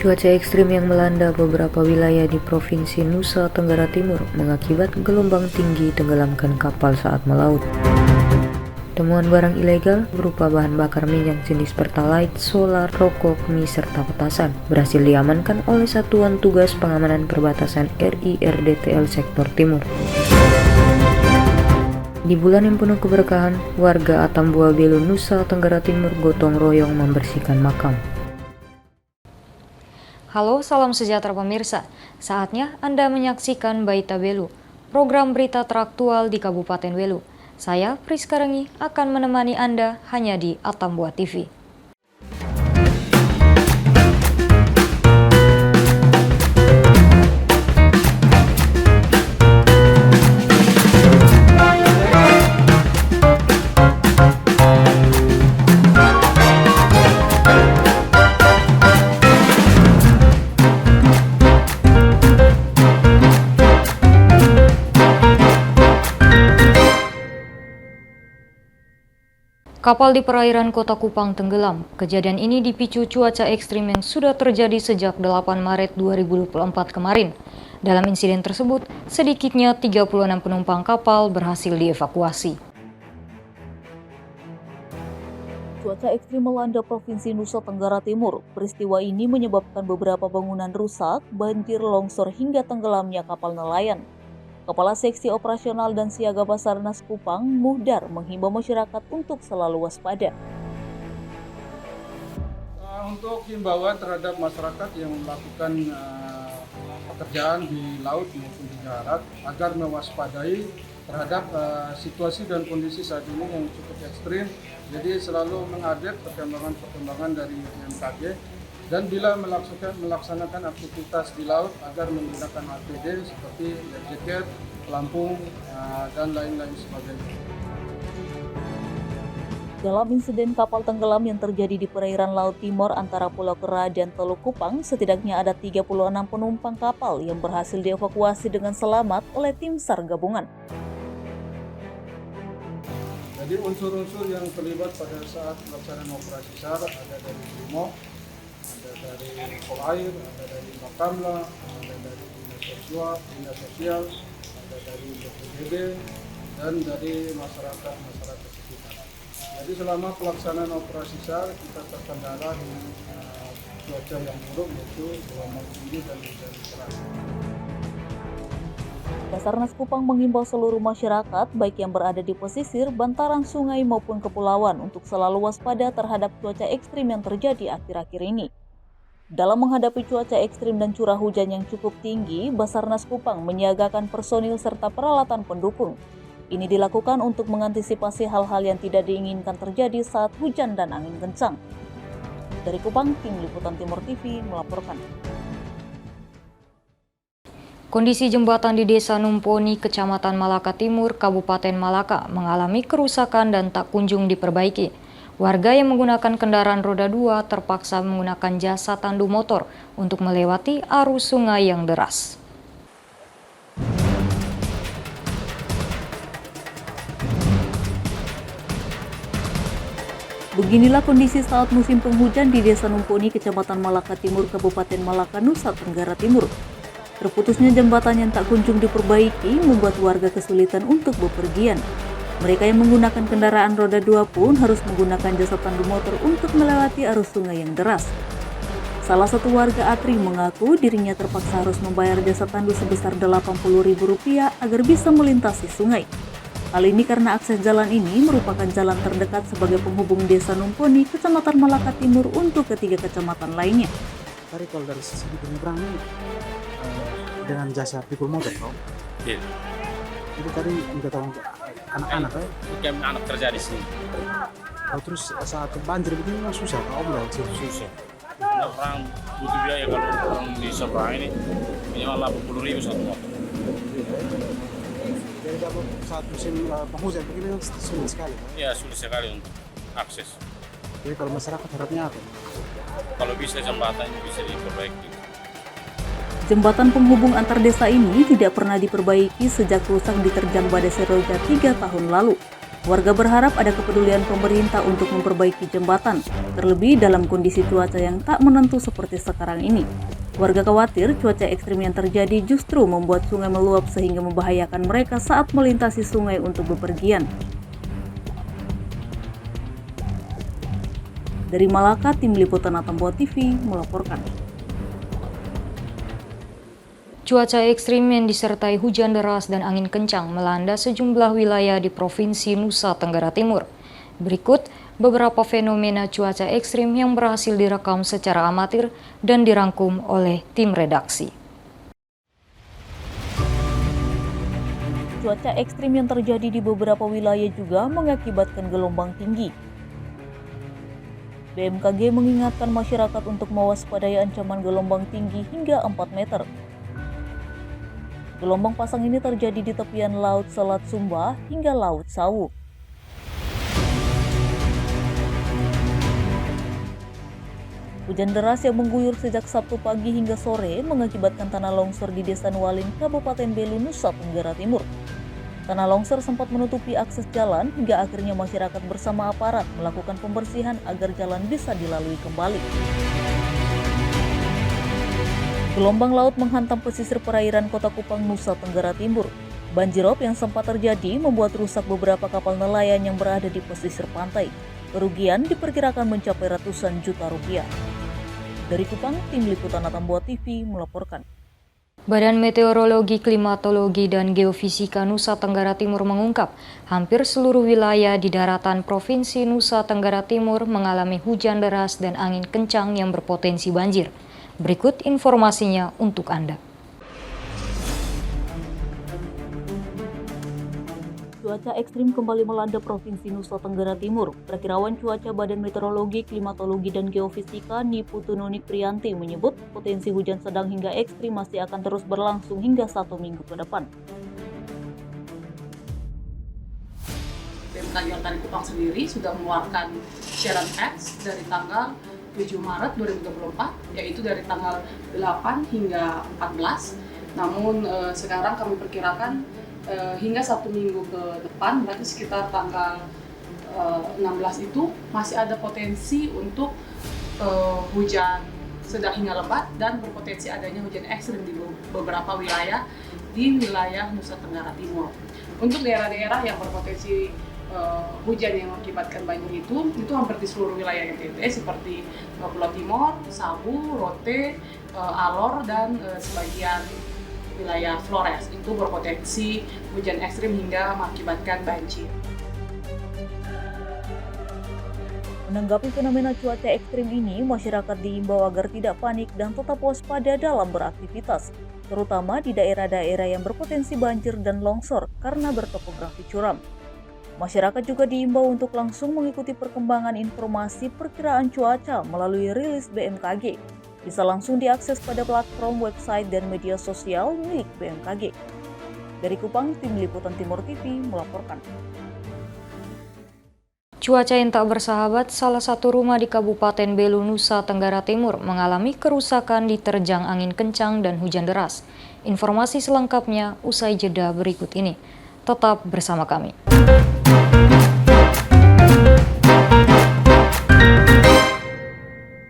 Cuaca ekstrim yang melanda beberapa wilayah di Provinsi Nusa Tenggara Timur mengakibatkan gelombang tinggi tenggelamkan kapal saat melaut. Temuan barang ilegal berupa bahan bakar minyak jenis Pertalite, solar, rokok, mie, serta petasan berhasil diamankan oleh Satuan Tugas Pengamanan Perbatasan RI/RDTL Sektor Timur. Di bulan yang penuh keberkahan, warga Atambua Belu, Nusa Tenggara Timur gotong royong membersihkan makam. Halo, salam sejahtera pemirsa. Saatnya Anda menyaksikan Baita Belu, program berita teraktual di Kabupaten Belu. Saya, Priska Rengi, akan menemani Anda hanya di Atambua TV. Kapal di perairan Kota Kupang tenggelam. Kejadian ini dipicu cuaca ekstrim yang sudah terjadi sejak 8 Maret 2024 kemarin. Dalam insiden tersebut, sedikitnya 36 penumpang kapal berhasil dievakuasi. Cuaca ekstrim melanda Provinsi Nusa Tenggara Timur. Peristiwa ini menyebabkan beberapa bangunan rusak, banjir, longsor hingga tenggelamnya kapal nelayan. Kepala Seksi Operasional dan Siaga Basarnas Kupang, Muhdar, menghimbau masyarakat untuk selalu waspada. Untuk himbauan terhadap masyarakat yang melakukan pekerjaan di laut maupun di darat agar mewaspadai terhadap situasi dan kondisi saat ini yang cukup ekstrim. Jadi selalu mengupdate perkembangan dari BMKG dan bila melaksanakan aktivitas di laut agar menggunakan APD seperti life jacket, pelampung, dan lain-lain sebagainya. Dalam insiden kapal tenggelam yang terjadi di perairan Laut Timur antara Pulau Kera dan Teluk Kupang, setidaknya ada 36 penumpang kapal yang berhasil dievakuasi dengan selamat oleh tim SAR gabungan. Jadi unsur-unsur yang terlibat pada saat pelaksanaan operasi SAR ada dari BRIMOB, ada dari Polair, ada dari Bakamla, ada dari Dinas Sosial, ada dari BPBD, dan dari masyarakat sekitar. Jadi selama pelaksanaan operasi SAR kita terkendala dengan cuaca yang buruk yaitu gelombang tinggi dan hujan deras. Basarnas Kupang mengimbau seluruh masyarakat, baik yang berada di pesisir, bantaran sungai maupun kepulauan, untuk selalu waspada terhadap cuaca ekstrim yang terjadi akhir-akhir ini. Dalam menghadapi cuaca ekstrim dan curah hujan yang cukup tinggi, Basarnas Kupang menyiagakan personil serta peralatan pendukung. Ini dilakukan untuk mengantisipasi hal-hal yang tidak diinginkan terjadi saat hujan dan angin kencang. Dari Kupang, Tim Liputan Timur TV melaporkan. Kondisi jembatan di Desa Numponi, Kecamatan Malaka Timur, Kabupaten Malaka mengalami kerusakan dan tak kunjung diperbaiki. Warga yang menggunakan kendaraan roda 2 terpaksa menggunakan jasa tandu motor untuk melewati arus sungai yang deras. Beginilah kondisi saat musim penghujan di Desa Numponi, Kecamatan Malaka Timur, Kabupaten Malaka, Nusa Tenggara Timur. Terputusnya jembatan yang tak kunjung diperbaiki membuat warga kesulitan untuk bepergian. Mereka yang menggunakan kendaraan roda 2 pun harus menggunakan jasa tandu motor untuk melewati arus sungai yang deras. Salah satu warga Atri mengaku dirinya terpaksa harus membayar jasa tandu sebesar Rp80.000 agar bisa melintasi sungai. Hal ini karena akses jalan ini merupakan jalan terdekat sebagai penghubung Desa Numponi, Kecamatan Malaka Timur untuk ketiga kecamatan lainnya. Tadi kalau dari sisi penyeberang ini dengan jasa pikul motor, toh? Iya. Itu tadi minta tolong anak-anak, ya? Bukan anak kerja di sini. Oh, terus saat banjir begini memang susah, kalau mulai Susah. Nah, orang butuh biaya kalau orang di seberang ini minimal Rp80.000 satu motor. Jadi kalau saat musim penghujan begini sulit sekali, kan? Ya sulit sekali untuk akses. Jadi kalau masyarakat harapnya apa? Kalau bisa jembatan bisa diperbaiki. Jembatan penghubung antar desa ini tidak pernah diperbaiki sejak rusak diterjang badai Seroja 3 tahun lalu. Warga berharap ada kepedulian pemerintah untuk memperbaiki jembatan, terlebih dalam kondisi cuaca yang tak menentu seperti sekarang ini. Warga khawatir cuaca ekstrim yang terjadi justru membuat sungai meluap sehingga membahayakan mereka saat melintasi sungai untuk bepergian. Dari Malaka, Tim Liputan Atambua TV melaporkan. Cuaca ekstrim yang disertai hujan deras dan angin kencang melanda sejumlah wilayah di Provinsi Nusa Tenggara Timur. Berikut beberapa fenomena cuaca ekstrim yang berhasil direkam secara amatir dan dirangkum oleh tim redaksi. Cuaca ekstrim yang terjadi di beberapa wilayah juga mengakibatkan gelombang tinggi. BMKG mengingatkan masyarakat untuk mewaspadai ancaman gelombang tinggi hingga 4 meter. Gelombang pasang ini terjadi di tepian Laut Selat Sumba hingga Laut Sawu. Hujan deras yang mengguyur sejak Sabtu pagi hingga sore mengakibatkan tanah longsor di Desa Nualin, Kabupaten Belu, Nusa Tenggara Timur. Tanah longsor sempat menutupi akses jalan hingga akhirnya masyarakat bersama aparat melakukan pembersihan agar jalan bisa dilalui kembali. Gelombang laut menghantam pesisir perairan Kota Kupang, Nusa Tenggara Timur. Banjirop yang sempat terjadi membuat rusak beberapa kapal nelayan yang berada di pesisir pantai. Kerugian diperkirakan mencapai ratusan juta rupiah. Dari Kupang, Tim Liputan Atambua TV melaporkan. Badan Meteorologi, Klimatologi, dan Geofisika Nusa Tenggara Timur mengungkap, hampir seluruh wilayah di daratan Provinsi Nusa Tenggara Timur mengalami hujan deras dan angin kencang yang berpotensi banjir. Berikut informasinya untuk Anda. Cuaca ekstrim kembali melanda Provinsi Nusa Tenggara Timur. Perakirawan cuaca Badan Meteorologi, Klimatologi, dan Geofisika Nipu Tununik Prianti menyebut potensi hujan sedang hingga ekstrim masih akan terus berlangsung hingga 1 minggu ke depan. BMKG Kota Kupang sendiri sudah mengeluarkan siaran pers dari tanggal 7 Maret 2024, yaitu dari tanggal 8 hingga 14. Namun sekarang kami perkirakan hingga 1 minggu ke depan, berarti sekitar tanggal 16 itu masih ada potensi untuk hujan sedang hingga lebat dan berpotensi adanya hujan ekstrim di beberapa wilayah di wilayah Nusa Tenggara Timur. Untuk daerah-daerah yang berpotensi hujan yang mengakibatkan banjir itu hampir di seluruh wilayah NTT seperti Pulau Timor, Sabu, Rote, Alor, dan sebagian wilayah Flores itu berpotensi hujan ekstrim hingga mengakibatkan banjir. Menanggapi fenomena cuaca ekstrim ini, masyarakat diimbau agar tidak panik dan tetap waspada dalam beraktivitas, terutama di daerah-daerah yang berpotensi banjir dan longsor karena bertopografi curam. Masyarakat juga diimbau untuk langsung mengikuti perkembangan informasi perkiraan cuaca melalui rilis BMKG. Bisa langsung diakses pada platform website dan media sosial milik BMKG. Dari Kupang, Tim Liputan Timur TV melaporkan. Cuaca yang tak bersahabat, salah satu rumah di Kabupaten Belu, Nusa Tenggara Timur mengalami kerusakan diterjang angin kencang dan hujan deras. Informasi selengkapnya usai jeda berikut ini. Tetap bersama kami.